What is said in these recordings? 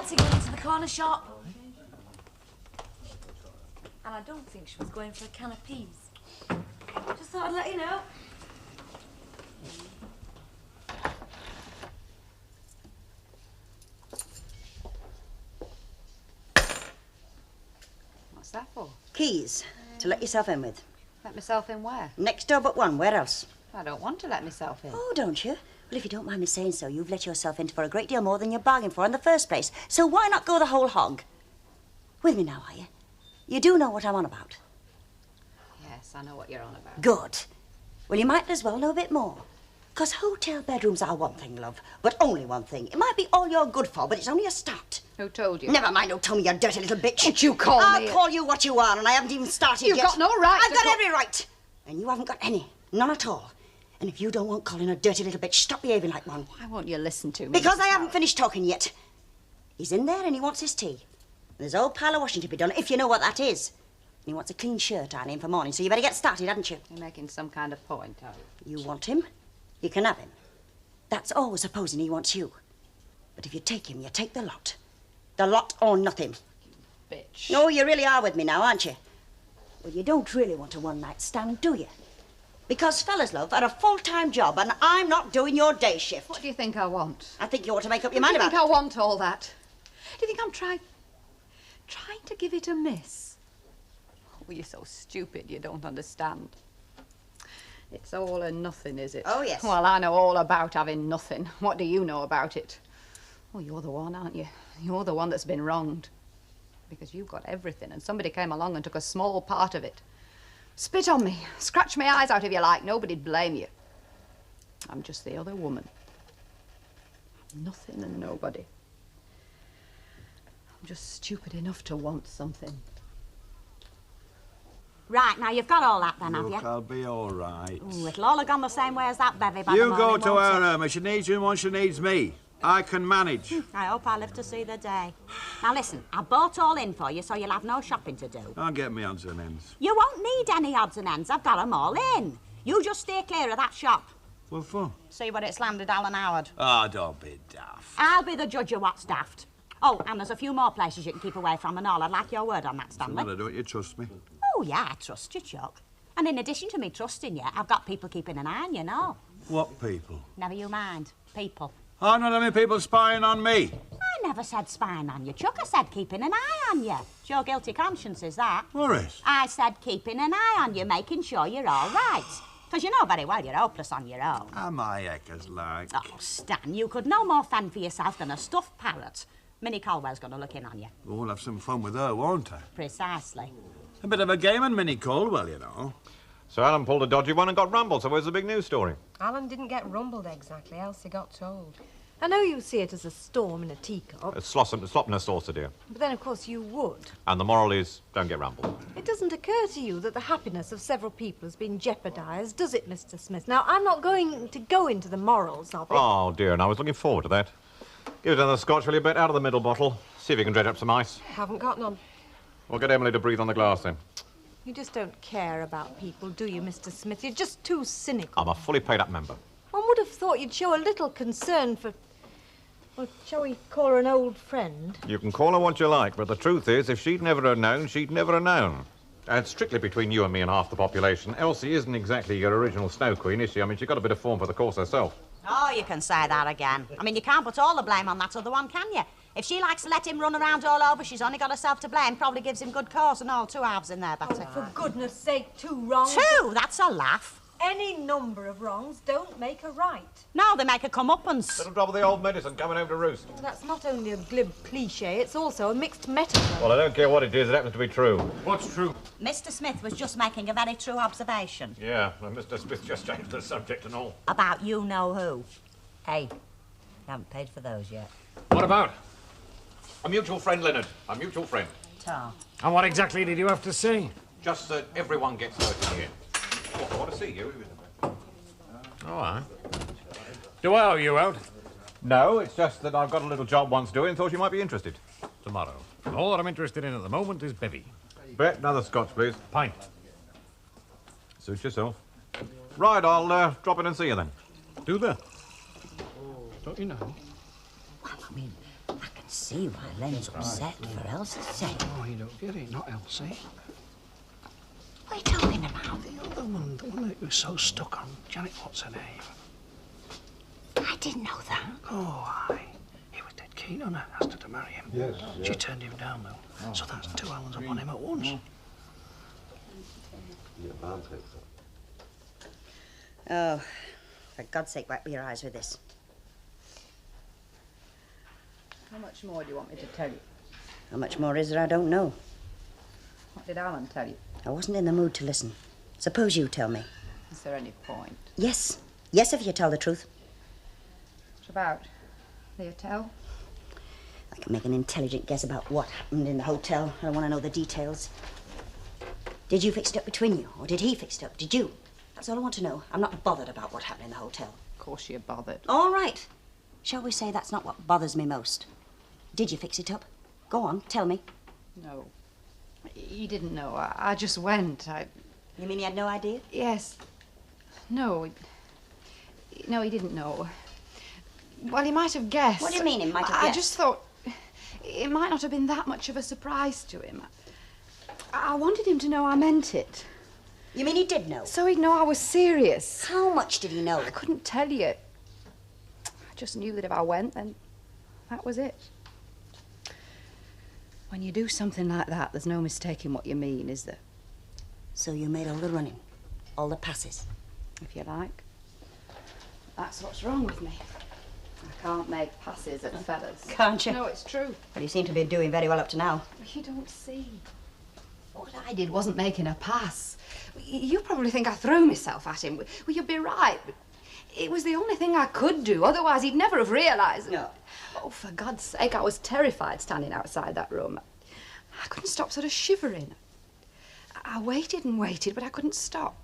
fancy going into the corner shop. And I don't think she was going for a can of peas. Just thought I'd let you know. What's that for? Keys. To let yourself in with. Let myself in where? Next door but one. Where else? I don't want to let myself in. Oh, don't you? Well, if you don't mind me saying so, you've let yourself in for a great deal more than you bargained for in the first place. So why not go the whole hog? With me now, are you? You do know what I'm on about. Yes, I know what you're on about. Good. Well, you might as well know a bit more. 'Cause hotel bedrooms are one thing, love, but only one thing. It might be all you're good for, but it's only a start. Who told you? Never mind who told me, you dirty little bitch. Don't you call me? I'll call you what you are, and I haven't even started You've yet. got no right I've got every right. And you haven't got any. None at all. And if you don't want Colin a dirty little bitch, stop behaving like one. Why won't you listen to me? Because I haven't finished talking yet. He's in there and he wants his tea. There's a whole pile of washing to be done, if you know what that is. And he wants a clean shirt ironing for morning, so you better get started, hadn't you? You're making some kind of point, are you? You want him? You can have him. That's all supposing he wants you. But if you take him, you take the lot. The lot or nothing. Bitch. No, you really are with me now, aren't you? Well, you don't really want a one-night stand, do you? Because fellas, love, are a full-time job, and I'm not doing your day shift. What do you think I want? I think you ought to make up your mind about it. Do you think I want all that? Do you think I'm trying to give it a miss? Oh, you're so stupid you don't understand. It's all or nothing, is it? Oh, yes. Well, I know all about having nothing. What do you know about it? Oh, you're the one, aren't you? You're the one that's been wronged. Because you've got everything, and somebody came along and took a small part of it. Spit on me, scratch my eyes out if you like, nobody'd blame you. I'm just the other woman. I'm nothing and nobody. I'm just stupid enough to want something. Right, now you've got all that then, have you? Look, I'll be all right. Ooh, it'll all have gone the same way as that bevy by the You morning, go to won't her, it? Irma. She needs you and she needs me. I can manage. I hope I live to see the day. Now listen, I bought all in for you, so you'll have no shopping to do. I'll get me odds and ends. You won't need any odds and ends. I've got 'em all in. You just steer clear of that shop. What for? See what it's landed Alan Howard. Oh, don't be daft. I'll be the judge of what's daft. Oh, and there's a few more places you can keep away from and all. I'd like your word on that, Stanley. Well, don't you trust me? Oh, yeah, I trust you, Chuck. And in addition to me trusting you, I've got people keeping an eye on you, know. What people? Never you mind. People. I'm not having people spying on me. I never said spying on you, Chuck. I said keeping an eye on you. It's your guilty conscience, is that? Morris. I said keeping an eye on you, making sure you're all right. Because you know very well you're hopeless on your own. Am I heckers like? Oh, Stan, you could no more fend for yourself than a stuffed parrot. Minnie Colwell's going to look in on you. We'll have some fun with her, won't I? Precisely. A bit of a game on Minnie Colwell, you know. So Alan pulled a dodgy one and got rumbled, so where's the big news story? Alan didn't get rumbled exactly, Elsie got told. I know you see it as a storm in a teacup, It's slop in a saucer, dear. but then of course you would. And the moral is, don't get rumbled. It doesn't occur to you that the happiness of several people has been jeopardised, does it, Mr. Smith? Now, I'm not going to go into the morals of it. Oh, dear, and I was looking forward to that. Give it another scotch, will you, bet, out of the middle bottle. See if you can dredge up some ice. Haven't got none. We'll get Emily to breathe on the glass, then. You just don't care about people, do you, Mr. Smith? You're just too cynical. I'm a fully paid-up member. One would have thought you'd show a little concern for... Well, shall we call her an old friend? You can call her what you like, but the truth is, if she'd never have known, she'd never have known. And strictly between you and me and half the population, Elsie isn't exactly your original Snow Queen, is she? I mean, she got a bit of form for the course herself. Oh, you can say that again. I mean, you can't put all the blame on that other one, can you? If she likes to let him run around all over, she's only got herself to blame. Probably gives him good cause and all. 2 halves in there, Betty. Oh, for goodness sake, 2 wrongs. 2? That's a laugh. Any number of wrongs don't make a right. No, they make a comeuppance. Little drop of the old medicine coming home to roost. Well, that's not only a glib cliché, it's also a mixed metaphor. Well, I don't care what it is, it happens to be true. What's true? Mr. Smith was just making a very true observation. Yeah, well, Mr. Smith just changed the subject and all. About you-know-who. Hey, you haven't paid for those yet. What about? A mutual friend, Leonard. A mutual friend. Tom. And what exactly did you have to say? Just that everyone gets hurt in here. Oh, I want to see you. All right. Do I owe you out? No, it's just that I've got a little job once doing and thought you might be interested. Tomorrow. All that I'm interested in at the moment is bevy. Bet, another scotch, please. Pint. Suit yourself. Right, I'll drop in and see you then. Do that. Don't you know? Well, I mean, I can see why Len's upset for Elsie's sake. Oh, you don't get it, not Elsie. What are you talking about? The other one, the one that was so stuck on. Janet, what's her name? I didn't know that. Oh, aye. He was dead keen on her, asked her to marry him. Yes. She turned him down, though. So that's two Allens upon him at once. Oh, for God's sake, wipe your eyes with this. How much more do you want me to tell you? How much more is there, I don't know. What did Alan tell you? I wasn't in the mood to listen. Suppose you tell me. Is there any point? Yes. Yes, if you tell the truth. What about the hotel? I can make an intelligent guess about what happened in the hotel. I don't want to know the details. Did you fix it up between you, or did he fix it up? Did you? That's all I want to know. I'm not bothered about what happened in the hotel. Of course you're bothered. All right. Shall we say that's not what bothers me most? Did you fix it up? Go on, tell me. No. He didn't know. I just went. You mean he had no idea? Yes. No. No, he didn't know. Well, he might have guessed. What do you mean he might have I guessed? just thought it might not have been that much of a surprise to him. I wanted him to know I meant it. You mean he did know? So he'd know I was serious. How much did he know? I couldn't tell you. I just knew that if I went, then that was it. When you do something like that, there's no mistaking what you mean, is there? So you made all the running, all the passes? If you like. That's what's wrong with me. I can't make passes at fellas. Can't you? No, it's true. Well, you seem to be doing very well up to now. You don't see. What I did wasn't making a pass. You probably think I threw myself at him. Well, you'd be right. But it was the only thing I could do. Otherwise, he'd never have realised. No. Oh, for God's sake, I was terrified standing outside that room. I couldn't stop sort of shivering. I waited and waited, but I couldn't stop.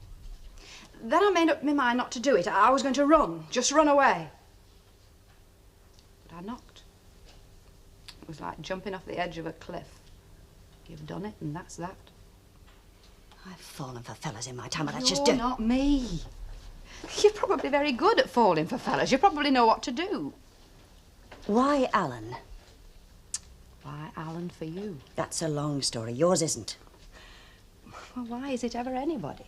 Then I made up my mind not to do it. I was going to run, just run away. But I knocked. It was like jumping off the edge of a cliff. You've done it, and that's that. I've fallen for fellas in my time, but that's You're just it. not me. You're probably very good at falling for fellas. You probably know what to do. Why Alan? Why Alan for you? That's a long story. Yours isn't. Well, why is it ever anybody?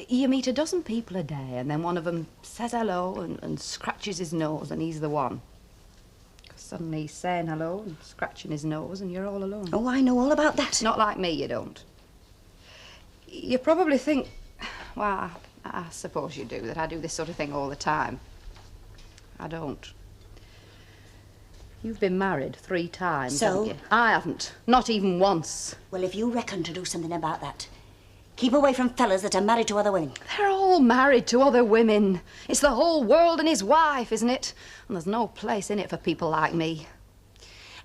You meet a dozen people a day, and then one of them says hello and scratches his nose, and he's the one. Suddenly he's saying hello and scratching his nose, and you're all alone. Oh, I know all about that. Not like me, you don't. You probably think, well, I suppose you do, that I do this sort of thing all the time. I don't. You've been married 3 times, So? haven't you? I haven't. Not even once. Well, if you reckon to do something about that, keep away from fellas that are married to other women. They're all married to other women. It's the whole world and his wife, isn't it? And there's no place in it for people like me.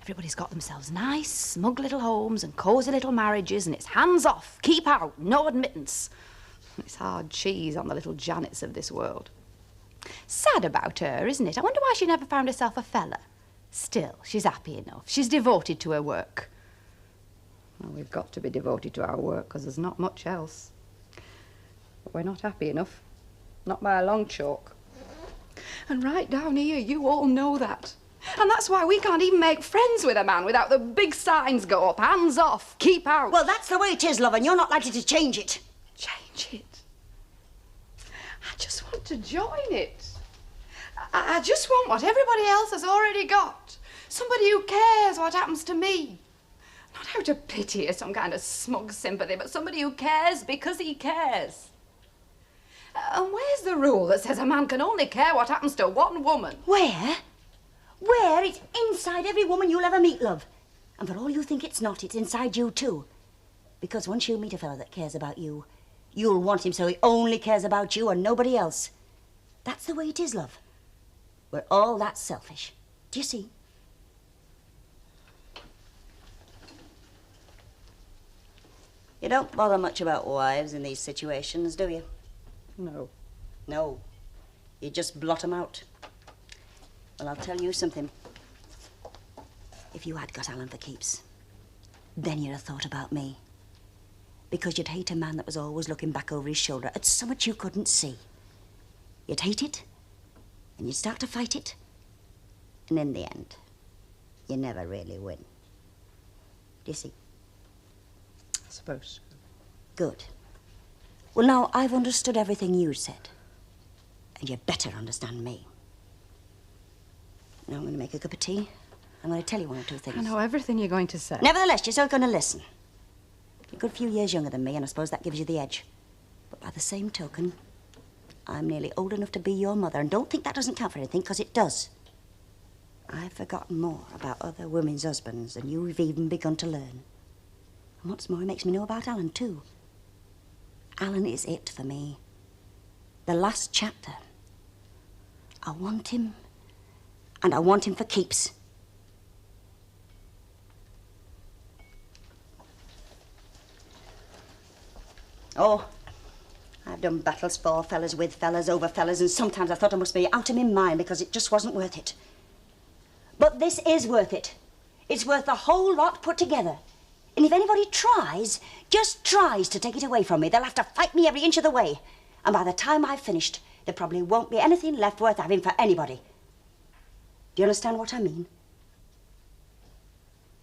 Everybody's got themselves nice, smug little homes and cosy little marriages, and it's hands off, keep out, no admittance. It's hard cheese on the little Janets of this world. Sad about her, isn't it? I wonder why she never found herself a fella. Still, she's happy enough. She's devoted to her work. Well, we've got to be devoted to our work, because there's not much else. But we're not happy enough. Not by a long chalk. And right down here, you all know that. And that's why we can't even make friends with a man without the big signs go up. Hands off, keep out. Well, that's the way it is, love, and you're not likely to change it. Change it? I just want to join it. I just want what everybody else has already got. Somebody who cares what happens to me. Not out of pity or some kind of smug sympathy, but somebody who cares because he cares. And where's the rule that says a man can only care what happens to one woman? Where? Where? It's inside every woman you'll ever meet, love. And for all you think it's not, it's inside you too. Because once you meet a fella that cares about you, you'll want him so he only cares about you and nobody else. That's the way it is, love. We're all that selfish. Do you see? You don't bother much about wives in these situations, do you? No. No. You just blot 'em out. Well, I'll tell you something. If you had got Alan for keeps, then you'd have thought about me. Because you'd hate a man that was always looking back over his shoulder at so much you couldn't see. You'd hate it, and you'd start to fight it, and in the end, you never really win. Do you see? I suppose. Good. Well, now, I've understood everything you said. And you better understand me. Now I'm going to make a cup of tea. I'm going to tell you one or two things. I know everything you're going to say. Nevertheless, you're still going to listen. You're a good few years younger than me, and I suppose that gives you the edge. But by the same token, I'm nearly old enough to be your mother, and don't think that doesn't count for anything, because it does. I've forgotten more about other women's husbands than you've even begun to learn. And what's more, it makes me know about Alan, too. Alan is it for me. The last chapter. I want him, and I want him for keeps. Oh, I've done battles for fellas, with fellas, over fellas, and sometimes I thought I must be out of my mind because it just wasn't worth it. But this is worth it. It's worth the whole lot put together. And if anybody tries, just tries to take it away from me, they'll have to fight me every inch of the way. And by the time I've finished, there probably won't be anything left worth having for anybody. Do you understand what I mean?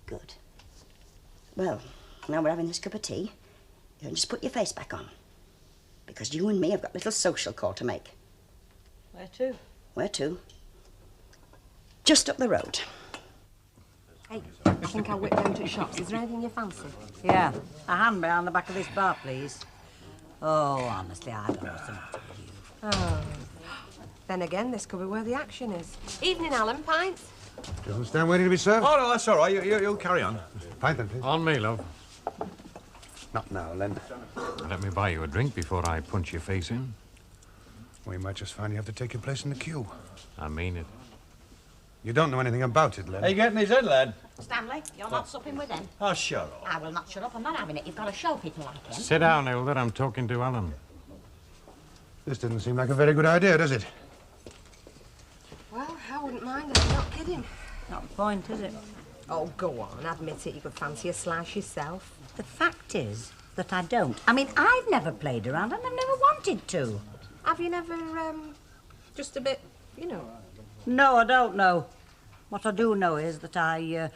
Good. Well, now we're having this cup of tea. You can just put your face back on. Because you and me have got a little social call to make. Where to? Where to? Just up the road. Hey, I think I'll whip down to the shops. Is there anything you fancy? Yeah, a hand behind the back of this bar, please. Oh, honestly, I don't know something to you. Oh. Then again, this could be where the action is. Evening, Alan. Pints? Do you understand waiting to be served? Oh, no, that's all right. You'll carry on. Pint then, please. On me, love. Not now, Len. Let me buy you a drink before I punch your face in. We might just find you have to take your place in the queue. I mean it. You don't know anything about it, Len. Are you getting his head, lad? Stanley, you're not supping with him. Oh, shut up. I will not shut up. I'm not having it. You've got to show people like him. Sit down, Hilda. I'm talking to Alan. This doesn't seem like a very good idea, does it? Well, I wouldn't mind. I'm not kidding. Not the point, is it? Oh, go on. Admit it. You could fancy a slice yourself. The fact is that I don't. I mean, I've never played around and I've never wanted to. Have you never, just a bit, you know? No, I don't know. What I do know is that I've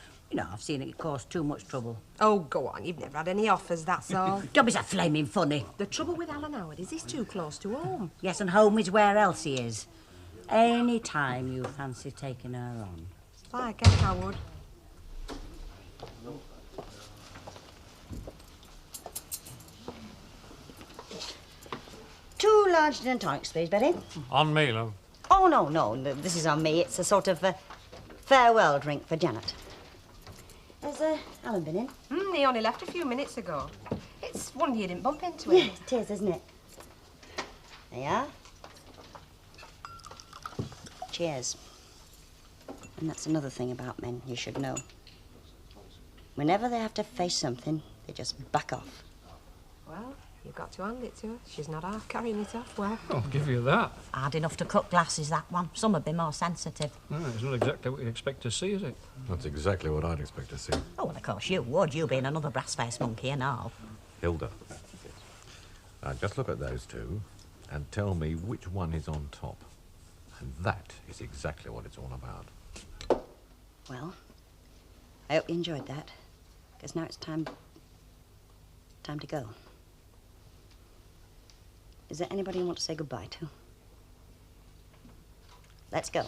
seen it cause too much trouble. Oh, go on. You've never had any offers, that's all. Don't be so flaming funny. The trouble with Alan Howard is he's too close to home. Yes, and home is where else he is. Any time you fancy taking her on. I guess I would. Two large gin and tonics, please, Betty. On me, love. Oh, no, this is on me. It's a sort of farewell drink for Janet. Has Alan been in? He only left a few minutes ago. It's wonder you didn't bump into him. Yeah, it is, isn't it? There you are. Cheers. And that's another thing about men you should know. Whenever they have to face something, they just back off. Well, you've got to hand it to her. She's not half carrying it off well. I'll give you that. Hard enough to cut glasses, that one. Some would be more sensitive. No, it's not exactly what you expect to see, is it? That's exactly what I'd expect to see. Oh, well, of course you would. You being another brass-faced monkey and all. Hilda. Now, just look at those two and tell me which one is on top. And that is exactly what it's all about. Well, I hope you enjoyed that, because now it's time to go. Is there anybody you want to say goodbye to? Let's go.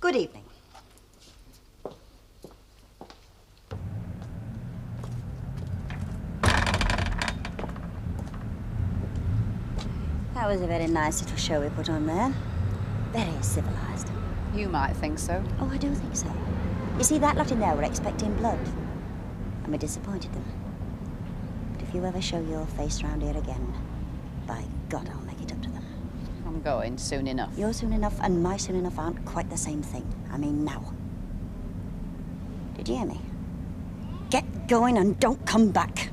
Good evening. That was a very nice little show we put on there. Very civilized. You might think so. Oh, I do think so. You see, that lot in there were expecting blood. And we disappointed them. But if you ever show your face round here again, by God, I'll make it up to them. I'm going soon enough. Your soon enough and my soon enough aren't quite the same thing. I mean, now. Did you hear me? Get going and don't come back.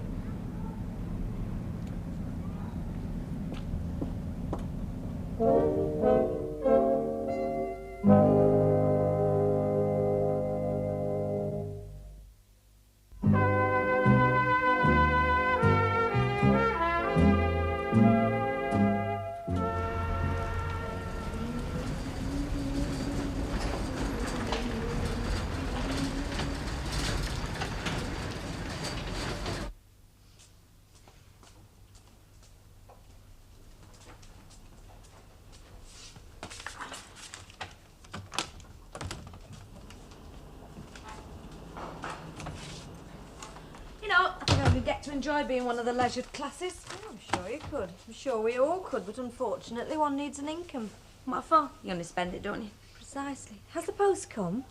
enjoy being one of the leisured classes. Oh, I'm sure you could. I'm sure we all could, but unfortunately one needs an income. What for? You only spend it, don't you? Precisely. Has the post come?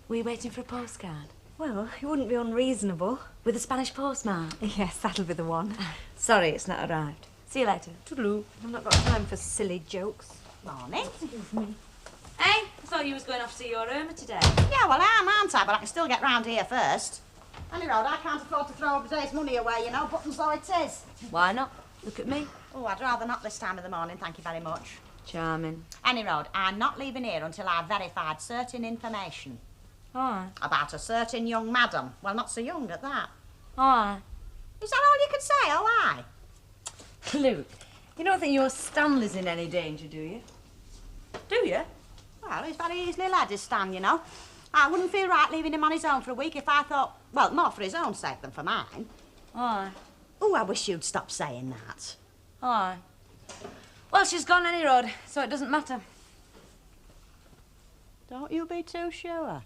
Were you waiting for a postcard? Well, it wouldn't be unreasonable. With a Spanish postmark? Yes, that'll be the one. Sorry, it's not arrived. See you later. Toodaloo. I've not got time for silly jokes. Morning. Hey, I thought you was going off to see your Irma today. Yeah, well, I am, aren't I? But I can still get round here first. Any road, I can't afford to throw a day's money away, you know, buttons though it is. Why not? Look at me. Oh, I'd rather not this time of the morning, thank you very much. Charming. Any road, I'm not leaving here until I've verified certain information. Aye. About a certain young madam. Well, not so young at that. Aye. Is that all you can say, oh, aye? Luke, you don't think your Stanley's in any danger, do you? Do you? Well, he's very easily led, his Stan, you know. I wouldn't feel right leaving him on his own for a week if I thought, well, more for his own sake than for mine. Aye. Oh, I wish you'd stop saying that. Aye. Well, she's gone any road, so it doesn't matter. Don't you be too sure.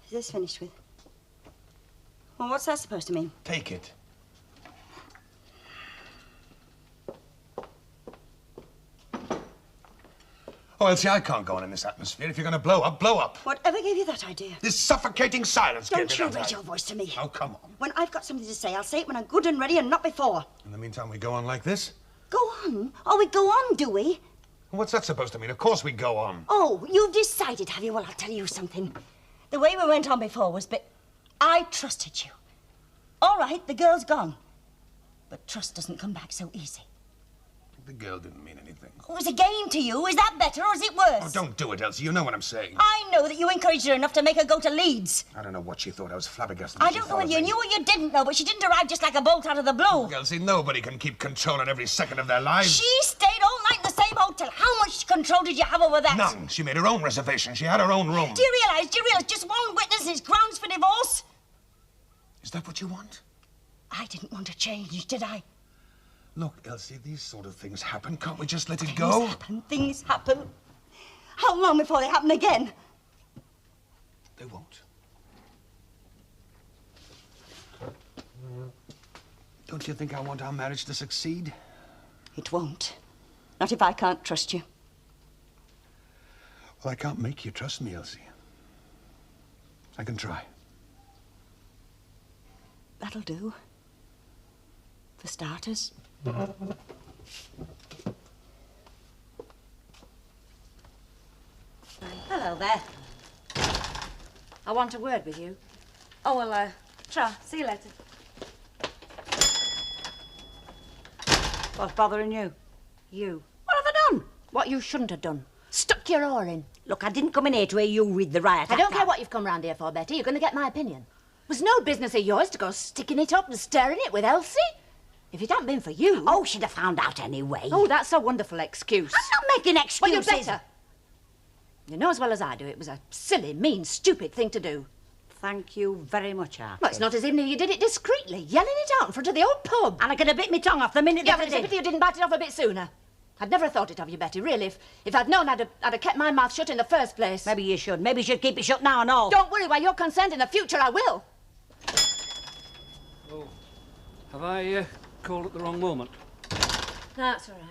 Is this finished with? Well, what's that supposed to mean? Take it. Oh, Elsie, I can't go on in this atmosphere. If you're going to blow up, blow up. Whatever gave you that idea? This suffocating silence gave Don't me you that raise idea. your voice to me. Oh, come on. When I've got something to say, I'll say it when I'm good and ready and not before. In the meantime, we go on like this? Go on? Oh, we go on, do we? What's that supposed to mean? Of course we go on. Oh, you've decided, have you? Well, I'll tell you something. The way we went on before was I trusted you. All right, the girl's gone. But trust doesn't come back so easy. The girl didn't mean anything. It was a game to you. Is that better or is it worse? Oh, don't do it, Elsie. You know what I'm saying. I know that you encouraged her enough to make her go to Leeds. I don't know what she thought. I was flabbergasted. I don't know whether you knew or you didn't know, but she didn't arrive just like a bolt out of the blue. Elsie, nobody can keep control on every second of their lives. She stayed all night in the same hotel. How much control did you have over that? None. She made her own reservation. She had her own room. Do you realise just one witness is grounds for divorce? Is that what you want? I didn't want to change, did I? Look, Elsie, these sort of things happen. Can't we just let it go? Things happen. How long before they happen again? They won't. Don't you think I want our marriage to succeed? It won't. Not if I can't trust you. Well, I can't make you trust me, Elsie. I can try. That'll do. For starters. Hello there. I want a word with you. Oh, well, Tra, see you later. What's bothering you? You. What have I done? What you shouldn't have done. Stuck your oar in. Look, I didn't come in here to hear you read the riot I don't act care out. what you've come round here for, Betty. You're going to get my opinion. It was no business of yours to go sticking it up and stirring it with Elsie. If it hadn't been for you... Oh, she'd have found out anyway. Oh, that's a wonderful excuse. I'm not making excuses. Well, you'd better. You know as well as I do it was a silly, mean, stupid thing to do. Thank you very much, Arthur. Well, it's not as if you did it discreetly, yelling it out in front of the old pub. And I could have bit my tongue off the minute Yeah, that I but it's a did. pity you didn't bite it off a bit sooner. I'd never thought it of you, Betty, really. If I'd known, I'd have kept my mouth shut in the first place. Maybe you should. Maybe you should keep it shut now and all. Don't worry, where you're concerned, in the future I will. Oh, have I called at the wrong moment? No, that's all right.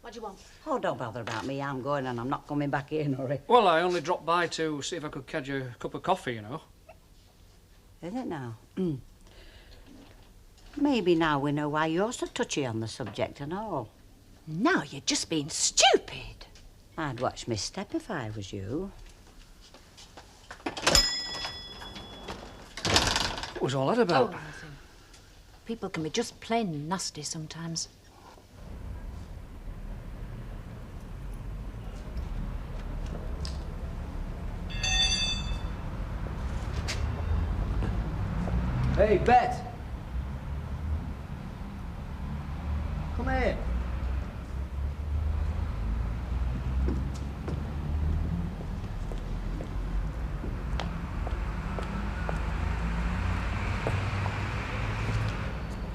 What do you want? Oh, don't bother about me. I'm going and I'm not coming back here in a hurry. Well, I only dropped by to see if I could catch a cup of coffee, you know. Is it now? Maybe now we know why you're so touchy on the subject and all. Now you're just being stupid. I'd watch my step if I was you. What was all that about? Oh, nothing. People can be just plain nasty sometimes. Hey, Bet! Come here.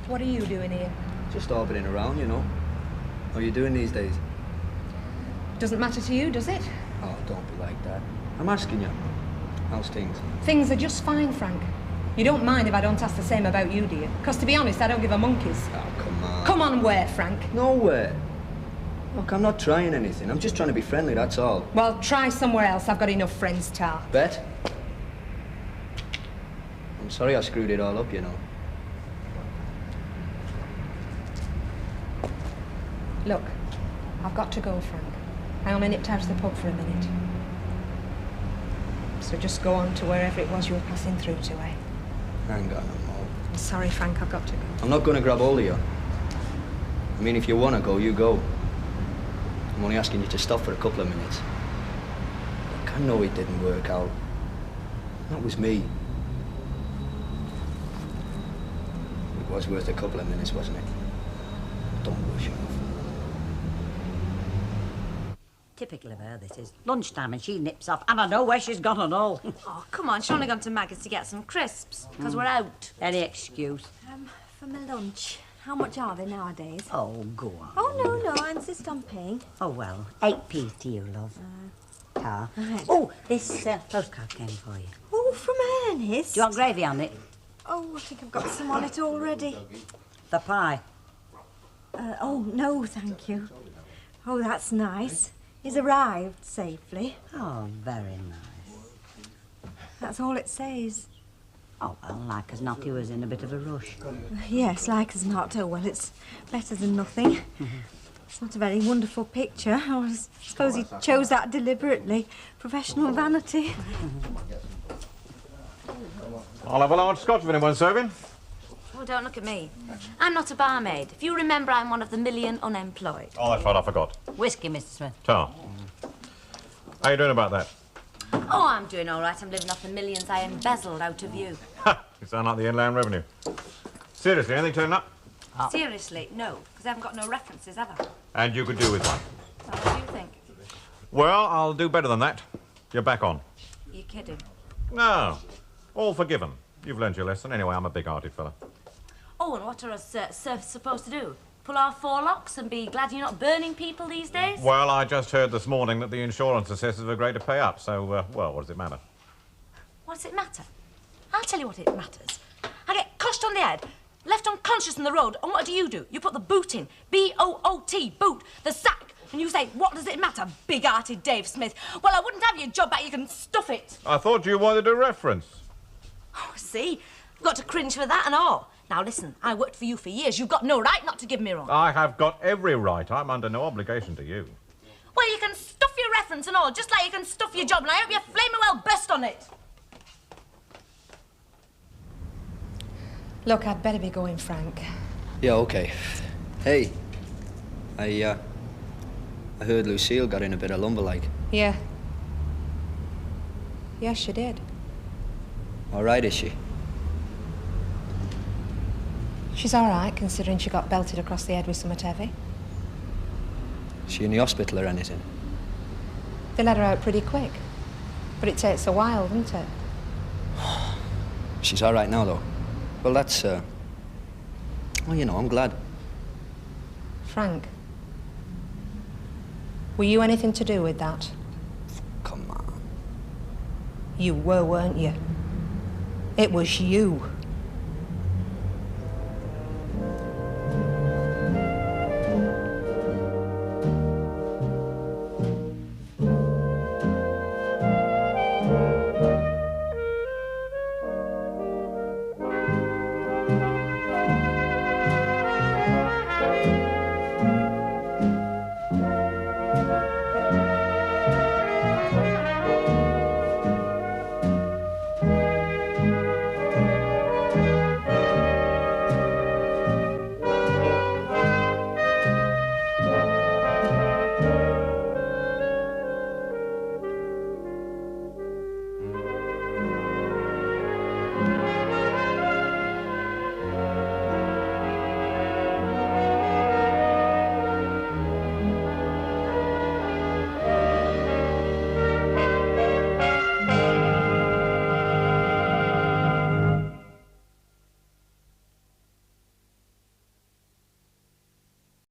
What are you doing here? Just orbiting around, you know. How are you doing these days? Doesn't matter to you, does it? Oh, don't be like that. I'm asking you. How's things? Things are just fine, Frank. You don't mind if I don't ask the same about you, do you? Because to be honest, I don't give a monkey's. Oh, come on. Come on where, Frank? Nowhere. Look, I'm not trying anything. I'm just trying to be friendly, that's all. Well, try somewhere else. I've got enough friends, Tar. Bet? I'm sorry I screwed it all up, you know. Look, I've got to go, Frank. I only nipped out to the pub for a minute. So just go on to wherever it was you were passing through to, eh? Hang on a moment. I'm sorry, Frank, I've got to go. I'm not going to grab hold of you. I mean, if you want to go, you go. I'm only asking you to stop for a couple of minutes. Look, I know it didn't work out. That was me. It was worth a couple of minutes, wasn't it? Don't rush off. Typical of her, this is. Lunchtime and she nips off, and I know where she's gone and all. Oh, come on, she's only gone to Maggie's to get some crisps, because we're out. Any excuse. For my lunch. How much are they nowadays? Oh, go on. Oh, no, I insist on paying. Oh, well, 8p to you, love. Tar. Right. Oh, this postcard came for you. Oh, from Ernest? Do you want gravy on it? Oh, I think I've got some on it already. The pie. Oh, no, thank you. Oh, that's nice. He's arrived safely. Oh, very nice. That's all it says. Oh, well, like as not, he was in a bit of a rush. Yes, like as not. Oh, well, it's better than nothing. It's not a very wonderful picture. I suppose he chose that deliberately. Professional vanity. I'll have a large scotch if anyone's serving. Oh, don't look at me. I'm not a barmaid. If you remember, I'm one of the million unemployed. Oh, that's right, I forgot. Whiskey, Mr. Smith. Tar. How you doing about that? Oh, I'm doing all right. I'm living off the millions I embezzled out of you. Ha! You sound like the Inland Revenue. Seriously, anything turning up? Seriously, no, because I haven't got no references, have I? And you could do with one. Well, what do you think? Well, I'll do better than that. You're back on. You're kidding. No. All forgiven. You've learned your lesson. Anyway, I'm a big-hearted fella. Oh, and what are us serfs supposed to do? Pull our forelocks and be glad you're not burning people these days? Well, I just heard this morning that the insurance assessors have agreed to pay up, so, well, what does it matter? What does it matter? I'll tell you what it matters. I get coshed on the head, left unconscious in the road, and what do? You put the boot in. B-O-O-T, boot, the sack. And you say, what does it matter, big-hearted Dave Smith? Well, I wouldn't have your job back, you can stuff it. I thought you wanted a reference. Oh, see? I've got to cringe for that and all. Now, listen, I worked for you for years. You've got no right not to give me wrong. I have got every right. I'm under no obligation to you. Well, you can stuff your reference and all, just like you can stuff your job, and I hope you flaming well best on it. Look, I'd better be going, Frank. Yeah, okay. Hey, I heard Lucille got in a bit of lumber, like. Yeah. Yes, she did. All right, is she? She's all right, considering she got belted across the head with something heavy. Is she in the hospital or anything? They let her out pretty quick. But it takes a while, doesn't it? She's all right now, though. Well, that's, well, you know, I'm glad. Frank, were you anything to do with that? Come on. You were, weren't you? It was you.